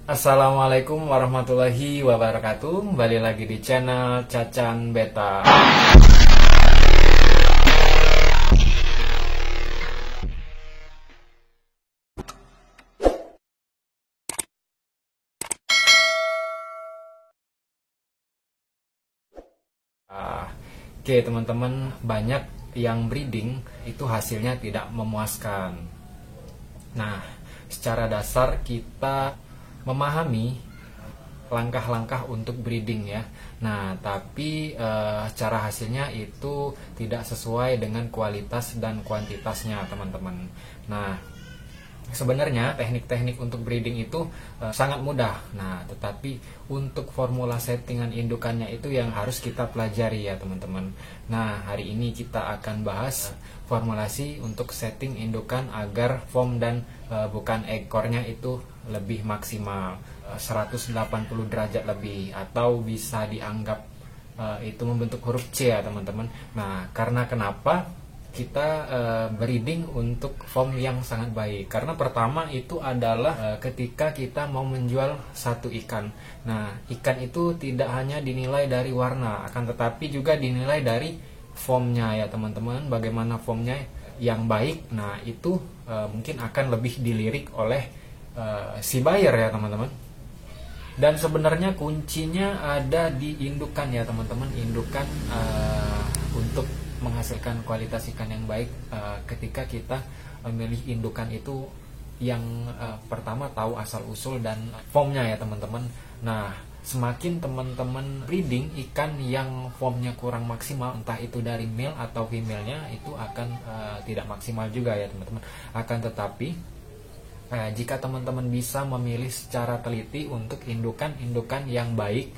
Assalamualaikum warahmatullahi wabarakatuh. Kembali lagi di channel Cacan Beta. Oke teman-teman, banyak yang breeding itu hasilnya tidak memuaskan. Nah, secara dasar kita memahami langkah-langkah untuk breeding ya. Nah, tapi cara hasilnya itu tidak sesuai dengan kualitas dan kuantitasnya teman-teman. Nah, sebenarnya teknik-teknik untuk breeding itu sangat mudah. Nah, tetapi untuk formula settingan indukannya itu yang harus kita pelajari ya teman-teman. Nah, hari ini kita akan bahas formulasi untuk setting indukan agar form dan bukan ekornya itu lebih maksimal 180 derajat lebih, atau bisa dianggap itu membentuk huruf C ya teman-teman. Nah, karena kenapa kita breeding untuk form yang sangat baik? Karena pertama itu adalah ketika kita mau menjual satu ikan. Nah, ikan itu tidak hanya dinilai dari warna, akan tetapi juga dinilai dari formnya ya teman-teman. Bagaimana formnya yang baik, nah itu mungkin akan lebih dilirik oleh si buyer ya teman-teman. Dan sebenarnya kuncinya ada di indukan ya teman-teman. Indukan untuk menghasilkan kualitas ikan yang baik, ketika kita memilih indukan itu yang pertama tahu asal usul dan formnya ya teman-teman. Nah, semakin teman-teman breeding ikan yang formnya kurang maksimal, entah itu dari male atau female-nya, itu akan tidak maksimal juga ya teman-teman. Akan tetapi jika teman-teman bisa memilih secara teliti untuk indukan-indukan yang baik,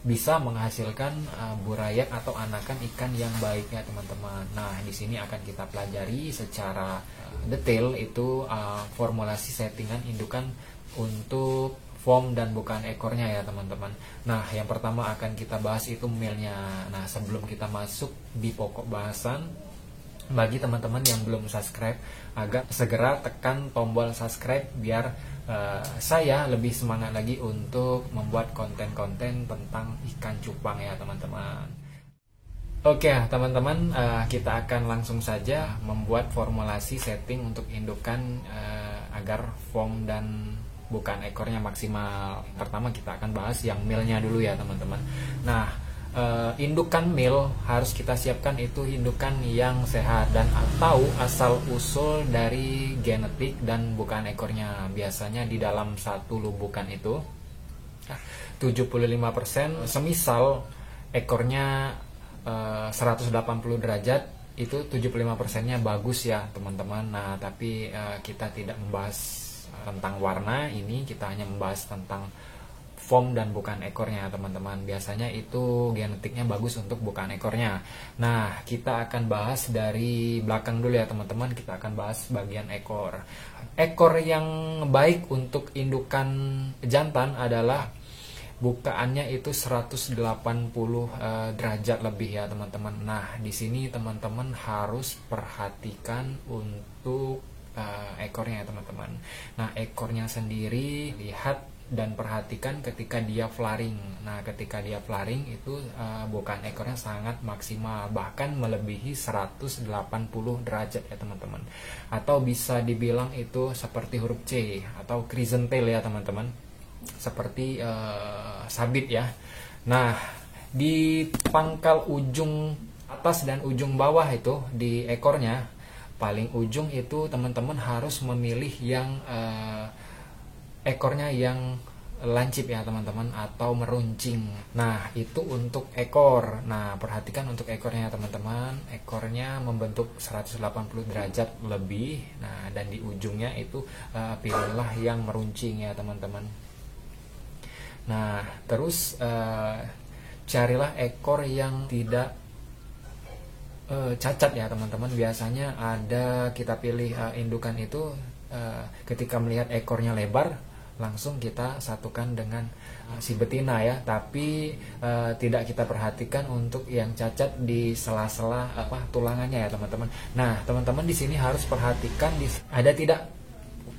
bisa menghasilkan burayak atau anakan ikan yang baik ya teman-teman. Nah, di sini akan kita pelajari secara detail itu formulasi settingan indukan untuk form dan bukan ekornya ya teman-teman. Nah, yang pertama akan kita bahas itu male-nya. Nah, sebelum kita masuk di pokok bahasan, bagi teman-teman yang belum subscribe, agak segera tekan tombol subscribe biar saya lebih semangat lagi untuk membuat konten-konten tentang ikan cupang ya teman-teman. Oke teman-teman, kita akan langsung saja membuat formulasi setting untuk indukan agar form dan bukan ekornya maksimal. Pertama kita akan bahas yang male-nya dulu ya teman-teman. Nah, indukan male harus kita siapkan itu indukan yang sehat dan tahu asal usul dari genetik dan bukan ekornya. Biasanya di dalam satu lubukan itu 75%, semisal ekornya 180 derajat, itu 75%-nya bagus ya teman-teman. Nah, tapi kita tidak membahas tentang warna ini, kita hanya membahas tentang form dan bukan ekornya teman-teman. Biasanya itu genetiknya bagus untuk bukan ekornya. Nah, kita akan bahas dari belakang dulu ya teman-teman. Kita akan bahas bagian ekor. Ekor yang baik untuk indukan jantan adalah bukaannya itu 180 derajat lebih ya teman-teman. Nah, di sini teman-teman harus perhatikan untuk ekornya ya teman-teman. Nah, ekornya sendiri lihat dan perhatikan ketika dia flaring. Nah, ketika dia flaring itu bukan ekornya sangat maksimal, bahkan melebihi 180 derajat ya teman-teman. Atau bisa dibilang itu seperti huruf C atau crescent tail ya teman-teman. Seperti sabit ya. Nah, di pangkal ujung atas dan ujung bawah itu di ekornya, paling ujung itu teman-teman harus memilih yang ekornya yang lancip ya teman-teman, atau meruncing. Nah, itu untuk ekor. Nah, perhatikan untuk ekornya teman-teman. Ekornya membentuk 180 derajat lebih. Nah, dan di ujungnya itu pilihlah yang meruncing ya teman-teman. Nah, terus carilah ekor yang tidak cacat ya teman-teman. Biasanya ada kita pilih indukan itu ketika melihat ekornya lebar, langsung kita satukan dengan si betina ya, tapi tidak kita perhatikan untuk yang cacat di sela-sela tulangannya ya teman-teman. Nah, teman-teman di sini harus perhatikan ada tidak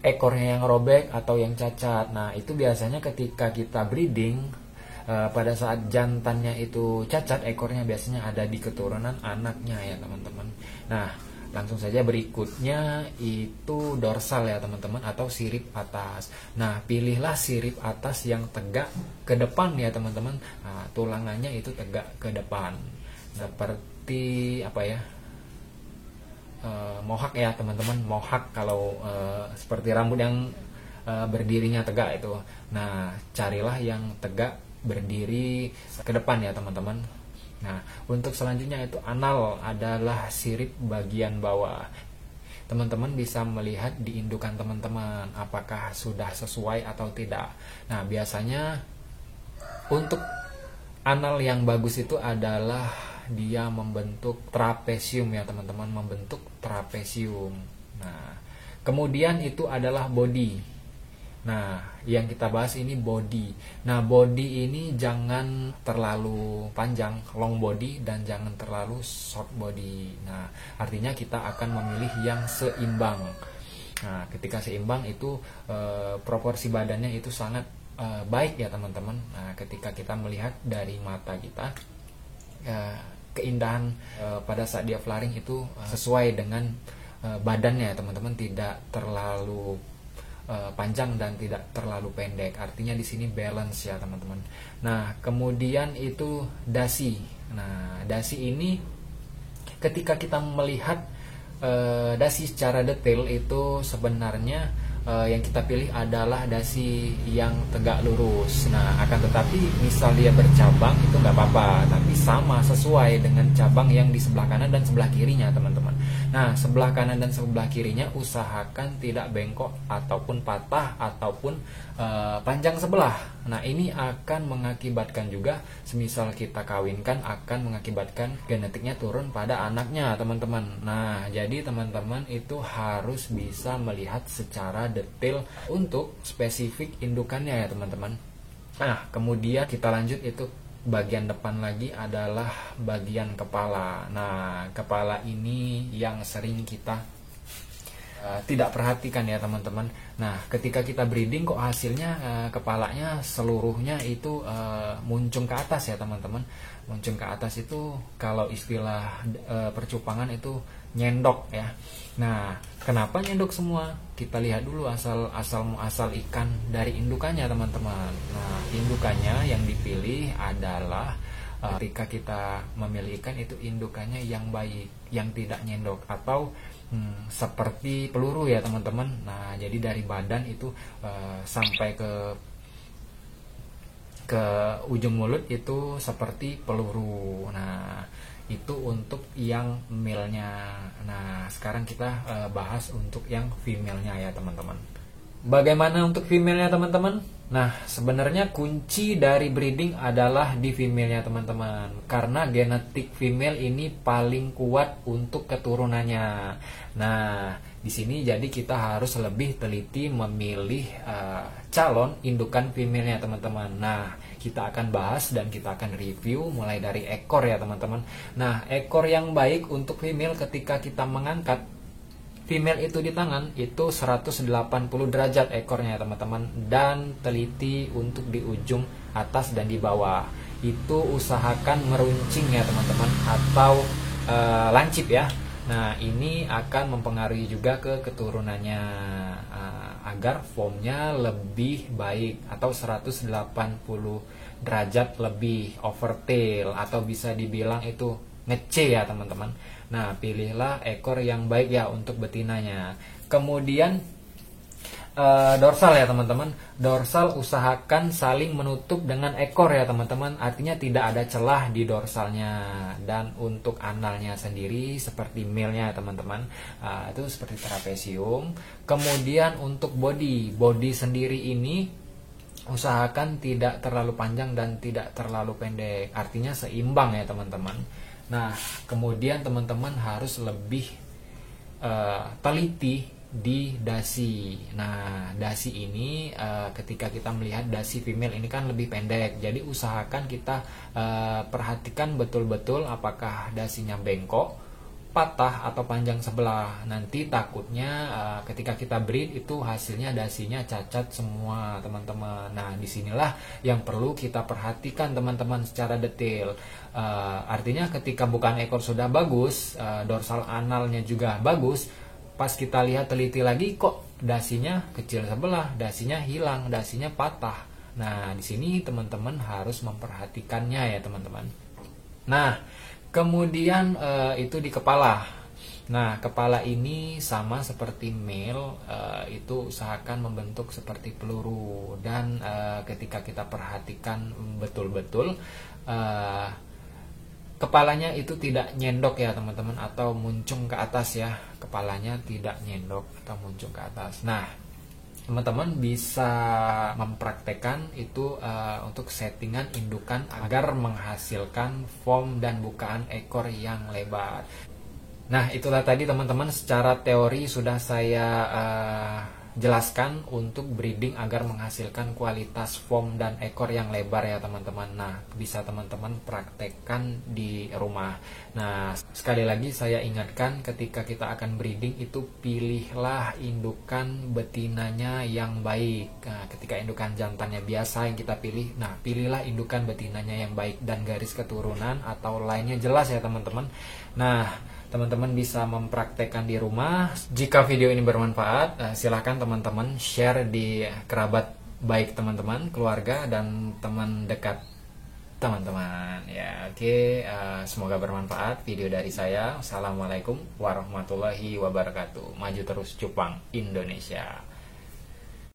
ekornya yang robek atau yang cacat. Nah, itu biasanya ketika kita breeding, pada saat jantannya itu cacat, ekornya biasanya ada di keturunan anaknya ya teman-teman. Nah, langsung saja berikutnya itu dorsal ya teman-teman, atau sirip atas. Nah, pilihlah sirip atas yang tegak ke depan ya teman-teman. Nah, tulangannya itu tegak ke depan, seperti apa ya, mohak ya teman-teman. Mohak kalau seperti rambut yang berdirinya tegak itu. Nah, carilah yang tegak berdiri ke depan ya teman-teman. Nah, untuk selanjutnya itu anal, adalah sirip bagian bawah. Teman-teman bisa melihat di indukan teman-teman apakah sudah sesuai atau tidak. Nah, biasanya untuk anal yang bagus itu adalah dia membentuk trapesium ya teman-teman, membentuk trapesium. Nah, kemudian itu adalah body. Nah, yang kita bahas ini body. Nah, body ini jangan terlalu panjang, long body, dan jangan terlalu short body. Nah, artinya kita akan memilih yang seimbang. Nah, ketika seimbang itu proporsi badannya itu sangat baik ya teman-teman. Nah, ketika kita melihat dari mata kita, keindahan pada saat dia flaring itu sesuai dengan badannya ya teman-teman, tidak terlalu panjang dan tidak terlalu pendek. Artinya di sini balance ya teman-teman. Nah, kemudian itu dasi. Nah, dasi ini ketika kita melihat dasi secara detail itu sebenarnya yang kita pilih adalah dasi yang tegak lurus. Nah, akan tetapi misal dia bercabang itu nggak apa-apa, tapi sama sesuai dengan cabang yang di sebelah kanan dan sebelah kirinya teman-teman. Nah, sebelah kanan dan sebelah kirinya usahakan tidak bengkok ataupun patah ataupun panjang sebelah. Nah, ini akan mengakibatkan juga semisal kita kawinkan akan mengakibatkan genetiknya turun pada anaknya teman-teman. Nah, jadi teman-teman itu harus bisa melihat secara detail untuk spesifik indukannya ya teman-teman. Nah, kemudian kita lanjut itu bagian depan lagi adalah bagian kepala. Nah, kepala ini yang sering kita tidak perhatikan ya teman-teman. Nah, ketika kita breeding kok hasilnya kepalanya seluruhnya itu muncung ke atas ya teman-teman. Muncung ke atas itu kalau istilah percupangan itu nyendok ya. Nah, kenapa nyendok semua? Kita lihat dulu asal muasal ikan dari indukannya teman-teman. Nah, indukannya yang dipilih adalah ketika kita memilih ikan itu indukannya yang baik, yang tidak nyendok atau seperti peluru ya teman-teman. Nah, jadi dari badan itu sampai ke ujung mulut itu seperti peluru. Nah, itu untuk yang male-nya. Nah, sekarang kita bahas untuk yang female-nya ya teman-teman. Bagaimana untuk female-nya teman-teman? Nah, sebenarnya kunci dari breeding adalah di female-nya teman-teman. Karena genetik female ini paling kuat untuk keturunannya. Nah, di sini jadi kita harus lebih teliti memilih calon indukan female-nya teman-teman. Nah, kita akan bahas dan kita akan review mulai dari ekor ya teman-teman. Nah, ekor yang baik untuk female ketika kita mengangkat female itu di tangan itu 180 derajat ekornya ya teman-teman, dan teliti untuk di ujung atas dan di bawah. Itu usahakan meruncing ya teman-teman, atau lancip ya. Nah, ini akan mempengaruhi juga ke keturunannya agar formnya lebih baik, atau 180 derajat lebih overtail, atau bisa dibilang itu ngece ya teman-teman. Nah, pilihlah ekor yang baik ya untuk betinanya. Kemudian dorsal ya teman-teman. Dorsal usahakan saling menutup dengan ekor ya teman-teman. Artinya tidak ada celah di dorsalnya. Dan untuk analnya sendiri seperti male-nya teman-teman, itu seperti trapesium. Kemudian untuk body sendiri ini usahakan tidak terlalu panjang dan tidak terlalu pendek. Artinya seimbang ya teman-teman. Nah, kemudian teman-teman harus lebih teliti di dasi. Nah, dasi ini ketika kita melihat dasi female ini kan lebih pendek. Jadi usahakan kita perhatikan betul-betul apakah dasinya bengkok patah atau panjang sebelah. Nanti takutnya ketika kita breed itu hasilnya dasinya cacat semua teman-teman. Nah disinilah yang perlu kita perhatikan teman-teman secara detail. Artinya ketika bukaan ekor sudah bagus, dorsal analnya juga bagus, pas kita lihat teliti lagi kok dasinya kecil sebelah, dasinya hilang, dasinya patah. Nah di sini teman-teman harus memperhatikannya ya teman-teman. Nah kemudian itu di kepala. Nah kepala ini sama seperti male, itu usahakan membentuk seperti peluru. Dan ketika kita perhatikan betul-betul, kepalanya itu tidak nyendok ya teman-teman, atau muncung ke atas ya. Kepalanya tidak nyendok atau muncung ke atas. Nah teman-teman bisa mempraktekkan itu untuk settingan indukan agar menghasilkan form dan bukaan ekor yang lebar. Nah itulah tadi teman-teman secara teori sudah saya jelaskan untuk breeding agar menghasilkan kualitas form dan ekor yang lebar ya teman-teman. Nah bisa teman-teman praktekkan di rumah. Nah sekali lagi saya ingatkan, ketika kita akan breeding itu pilihlah indukan betinanya yang baik. Nah ketika indukan jantannya biasa yang kita pilih, nah pilihlah indukan betinanya yang baik dan garis keturunan atau lainnya jelas ya teman-teman. Nah teman-teman bisa mempraktekkan di rumah. Jika video ini bermanfaat, silahkan teman-teman share di kerabat baik teman-teman, keluarga, dan teman dekat teman-teman. Ya, oke. Semoga bermanfaat video dari saya. Assalamualaikum warahmatullahi wabarakatuh. Maju terus Cupang Indonesia.